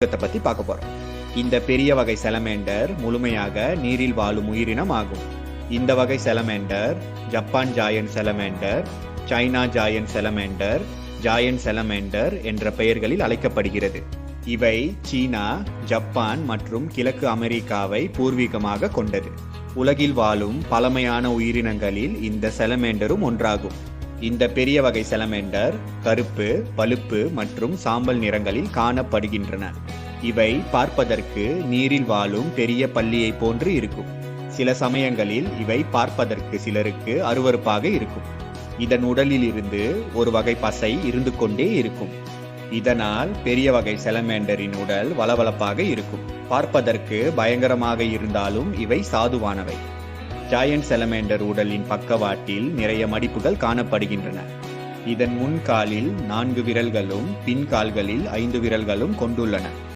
பத்தி பார்க்க போறோம். இந்த பெரிய வகை செலமேண்டர் முழுமையாக நீரில் வாழும் உயிரினம் ஆகும். இந்த வகை செலமேண்டர் ஜப்பான் ஜாயன்ட் செலமேண்டர், சைனா ஜாயன்ட் செலமேண்டர், ஜாயன்ட் செலமேண்டர் என்ற பெயர்களில் அழைக்கப்படுகிறது. இவை சீனா, ஜப்பான் மற்றும் கிழக்கு அமெரிக்காவை பூர்வீகமாக கொண்டது. உலகில் வாழும் பழமையான உயிரினங்களில் இந்த செலமேண்டரும் ஒன்றாகும். இந்த பெரிய வகை செலமேண்டர் கருப்பு, பழுப்பு மற்றும் சாம்பல் நிறங்களில் காணப்படுகின்றன. இவை பார்ப்பதற்கு நீரில் வாழும் பெரிய பல்லியை போன்று இருக்கும். சில சமயங்களில் இவை பார்ப்பதற்கு சிலருக்கு அருவருப்பாக இருக்கும். இதன் உடலில் இருந்து ஒரு வகை பசை இருந்து கொண்டே இருக்கும். இதனால் பெரிய வகை செலமேண்டரின் உடல் வளவளப்பாக இருக்கும். பார்ப்பதற்கு பயங்கரமாக இருந்தாலும் இவை சாதுவானவை. ஜாயன்ட் செலமேண்டர் உடலின் பக்கவாட்டில் நிறைய மடிப்புகள் காணப்படுகின்றன. இதன் முன்காலில் 4 விரல்களும் பின் கால்களில் 5 விரல்களும் கொண்டுள்ளன.